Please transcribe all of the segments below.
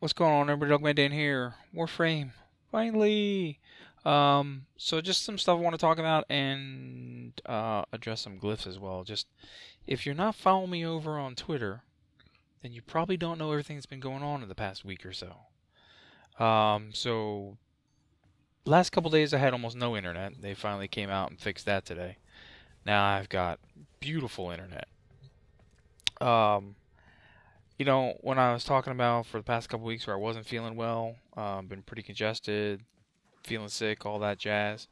What's going on, everybody? Dogman Dan here. Warframe, finally. So just some stuff I want to talk about and address some glyphs as well. Just if you're not following me over on Twitter, then you probably don't know everything that's been going on in the past week or so. So last couple days I had almost no internet. They finally came out and fixed that today. Now I've got beautiful internet. Um, when I was talking about for the past couple weeks where I wasn't feeling well, been pretty congested, feeling sick, all that jazz.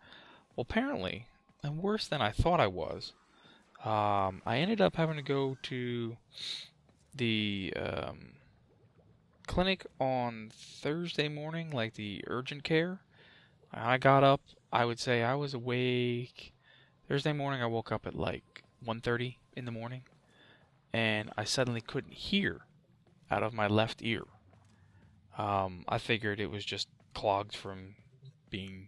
Well, apparently, I'm worse than I thought I was. I ended up having to go to the clinic on Thursday morning, like the urgent care. I got up, I would say I was awake. Thursday morning, I woke up at like 1:30 in the morning, and I suddenly couldn't hear out of my left ear. I figured it was just clogged from being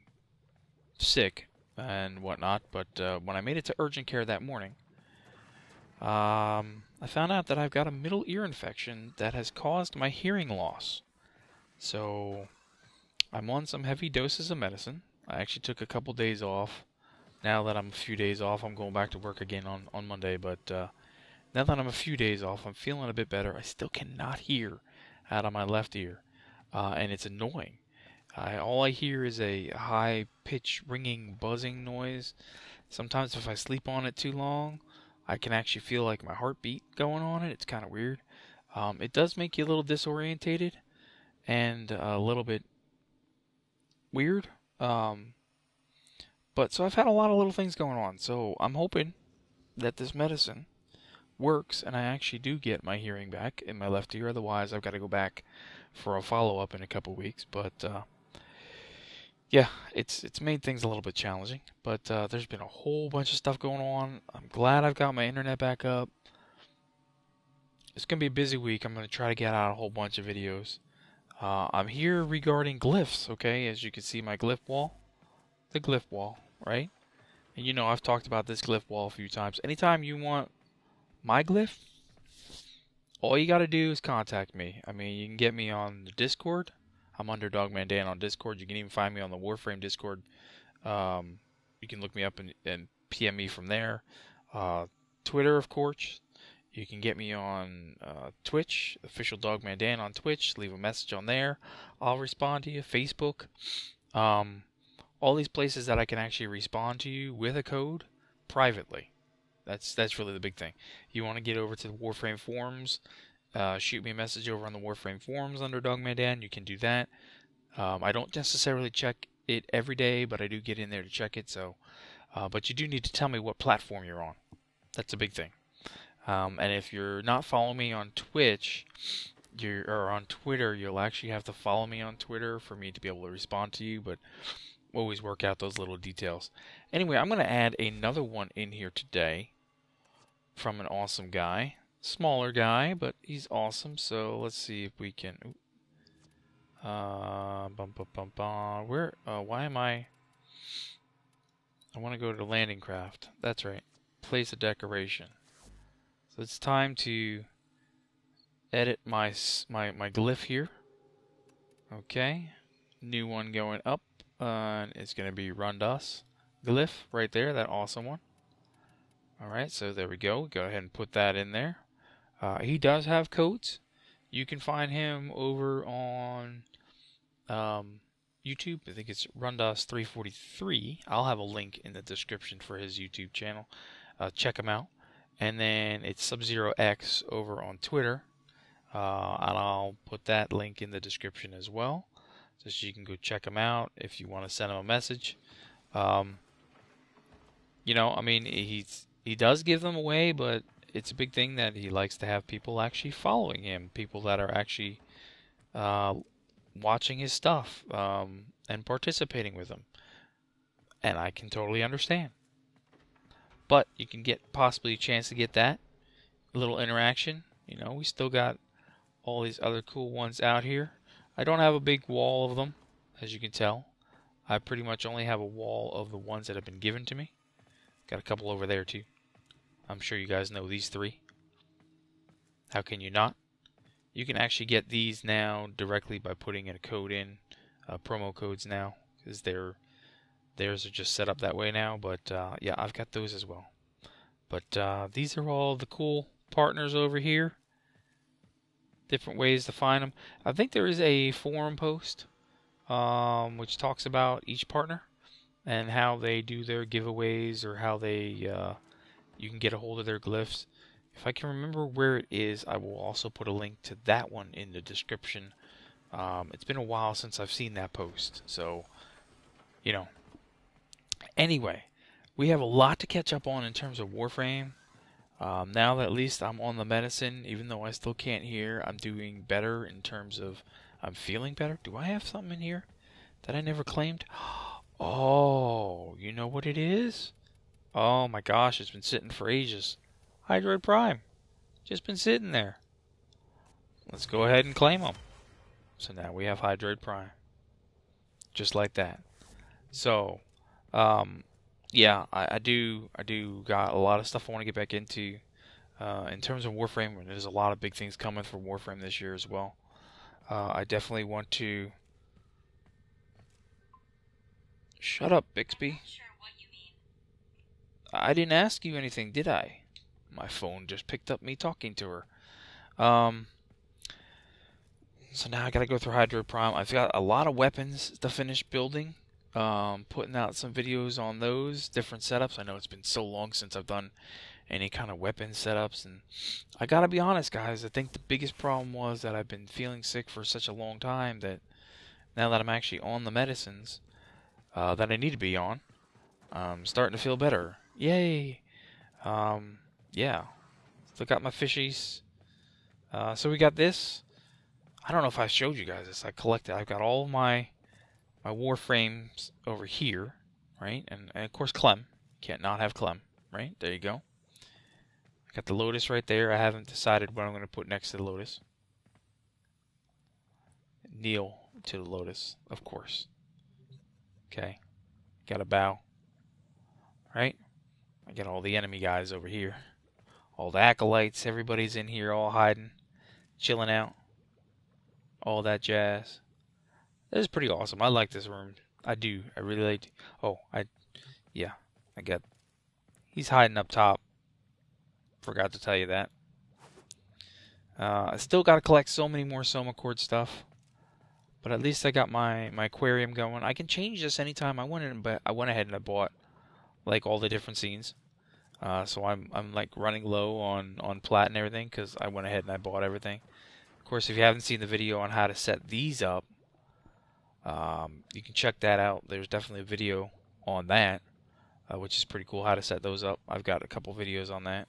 sick and whatnot, but when I made it to urgent care that morning, I found out that I've got a middle ear infection that has caused my hearing loss. So I'm on some heavy doses of medicine. I actually took a couple days off. Now that I'm a few days off, I'm going back to work again on Monday, but now that I'm a few days off, I'm feeling a bit better. I still cannot hear out of my left ear, and it's annoying. All I hear is a high pitch ringing buzzing noise. Sometimes if I sleep on it too long, I can actually feel like my heartbeat going on it. It's kind of weird. It does make you a little disorientated and a little bit weird. But so I've had a lot of little things going on. So I'm hoping that this medicine works and I actually do get my hearing back in my left ear. Otherwise, I've got to go back for a follow-up in a couple weeks. But yeah, it's made things a little bit challenging, but there's been a whole bunch of stuff going on. I'm glad I've got my internet back up. It's gonna be a busy week. I'm gonna try to get out a whole bunch of videos. I'm here regarding glyphs, okay? As you can see, my glyph wall, the glyph wall, right? And I've talked about this glyph wall a few times. Anytime you want my glyph, all you gotta do is contact me. I mean, you can get me on the Discord. I'm under Dogman Dan on Discord. You can even find me on the Warframe Discord. You can look me up and PM me from there. Twitter, of course. You can get me on Twitch, official Dogman Dan on Twitch. Leave a message on there. I'll respond to you. Facebook. All these places that I can actually respond to you with a code privately. That's really the big thing. You want to get over to the Warframe forums, shoot me a message over on the Warframe forums under Dogman Dan. You can do that. I don't necessarily check it every day, but I do get in there to check it. So, but you do need to tell me what platform you're on. That's a big thing. And if you're not following me on Twitch, or on Twitter, you'll actually have to follow me on Twitter for me to be able to respond to you. But we'll always work out those little details. Anyway, I'm going to add another one in here today from an awesome guy. Smaller guy, but he's awesome. So let's see if we can. Where? Why am I? I want to go to landing craft. That's right. Place a decoration. So it's time to edit my glyph here. Okay. New one going up. And it's going to be Rundas glyph right there. That awesome one. Alright, so there we go. Go ahead and put that in there. He does have codes. You can find him over on YouTube. I think it's Rundas343. I'll have a link in the description for his YouTube channel. Check him out. And then it's Sub-Zero-X over on Twitter. And I'll put that link in the description as well. So you can go check him out if you want to send him a message. I mean, he does give them away, but it's a big thing that he likes to have people actually following him, people that are actually watching his stuff and participating with him. And I can totally understand. But you can get possibly a chance to get that a little interaction. We still got all these other cool ones out here. I don't have a big wall of them, as you can tell. I pretty much only have a wall of the ones that have been given to me. Got a couple over there too. I'm sure you guys know these three. How can you not? You can actually get these now directly by putting in a code in, promo codes now, because theirs are just set up that way now. But yeah, I've got those as well. But these are all the cool partners over here. Different ways to find them. I think there is a forum post which talks about each partner and how they do their giveaways, or how they you can get a hold of their glyphs. If I can remember where it is, I will also put a link to that one in the description. It's been a while since I've seen that post, so you know. Anyway, we have a lot to catch up on in terms of Warframe. Now that at least I'm on the medicine, even though I still can't hear, I'm doing better in terms of I'm feeling better. Do I have something in here that I never claimed? Oh, you know what it is? Oh my gosh, it's been sitting for ages. Hydroid Prime. Just been sitting there. Let's go ahead and claim them. So now we have Hydroid Prime. Just like that. So, yeah, I do got a lot of stuff I want to get back into. In terms of Warframe, there's a lot of big things coming for Warframe this year as well. I definitely want to... Shut up, Bixby. Sure what you mean. I didn't ask you anything, did I? My phone just picked up me talking to her. So now I gotta go through Hydroid Prime. I've got a lot of weapons to finish building. Putting out some videos on those different setups. I know it's been so long since I've done any kind of weapon setups, and I gotta be honest, guys, I think the biggest problem was that I've been feeling sick for such a long time that now that I'm actually on the medicines that I need to be on, I'm starting to feel better. Yay! Yeah. Still got my fishies. So we got this. I don't know if I showed you guys this. I've got all of my Warframes over here, right? And of course Clem. Can't not have Clem, right? There you go. I got the Lotus right there. I haven't decided what I'm going to put next to the Lotus. Kneel to the Lotus, of course. Okay. Got a bow. Right? I got all the enemy guys over here. All the acolytes. Everybody's in here all hiding. Chilling out. All that jazz. This is pretty awesome. I like this room. I do. I really like. Yeah. I got. He's hiding up top. Forgot to tell you that. I still got to collect so many more Soma Cord stuff, but at least I got my aquarium going. I can change this anytime I want, but I went ahead and I bought like all the different scenes. So I'm like running low on plat and everything because I went ahead and I bought everything. Of course, if you haven't seen the video on how to set these up, you can check that out. There's definitely a video on that, which is pretty cool, how to set those up. I've got a couple videos on that.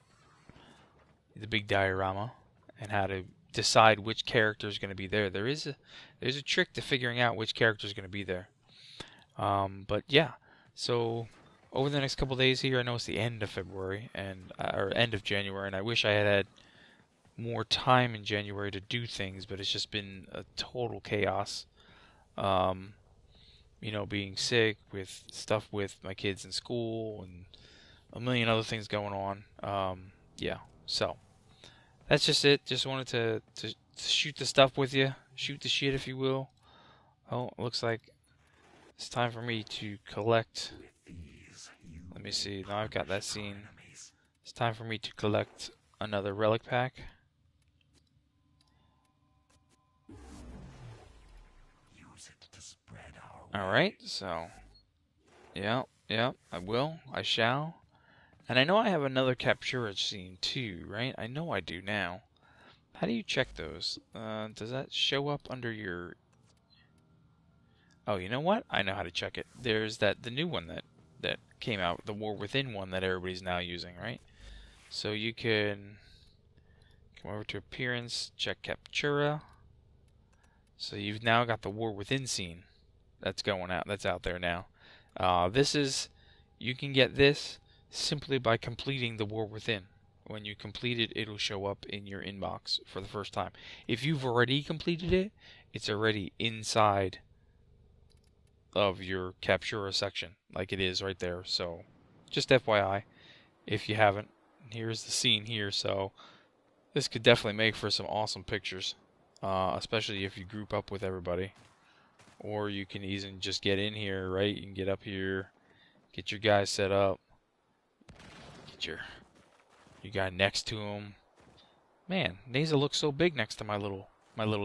The big diorama and how to decide which character is going to be there. There's a trick to figuring out which character is going to be there. But yeah, so over the next couple days here, I know it's the end of February or end of January, and I wish I had more time in January to do things, but it's just been a total chaos. You know, being sick, with stuff with my kids in school, and a million other things going on. Yeah, so that's just it. Just wanted to shoot the stuff with you, shoot the shit, if you will. Oh, it looks like it's time for me to collect. Let me see. Now I've got that scene. It's time for me to collect another relic pack. Alright, so yeah, I will. I shall. And I know I have another Captura scene too, right? I know I do now. How do you check those? Does that show up under your... Oh, you know what? I know how to check it. There's the new one that came out, the War Within one that everybody's now using, right? So you can come over to Appearance, check Captura. So you've now got the War Within scene that's going out. That's out there now. You can get this simply by completing the War Within. When you complete it, it'll show up in your inbox for the first time. If you've already completed it, it's already inside of your Captura section, like it is right there. So, just FYI, if you haven't. Here's the scene here, so this could definitely make for some awesome pictures. especially if you group up with everybody. Or you can easily just get in here, right? You can get up here, get your guy set up, get your guy next to him. Man, Neza looks so big next to my little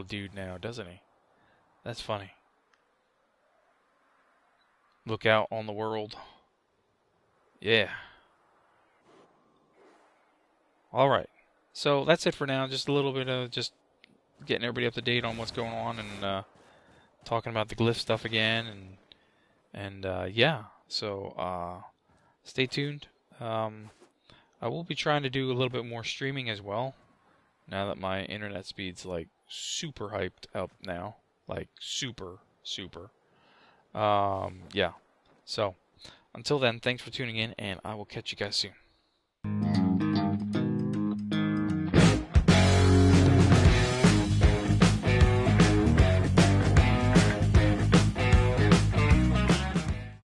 dude now, doesn't he? That's funny. Look out on the world. Yeah. All right. So that's it for now. Just a little bit of just getting everybody up to date on what's going on and talking about the glyph stuff again and yeah. So stay tuned. I will be trying to do a little bit more streaming as well. Now that my internet speed's like super hyped up now, like super. Yeah. So until then, thanks for tuning in, and I will catch you guys soon.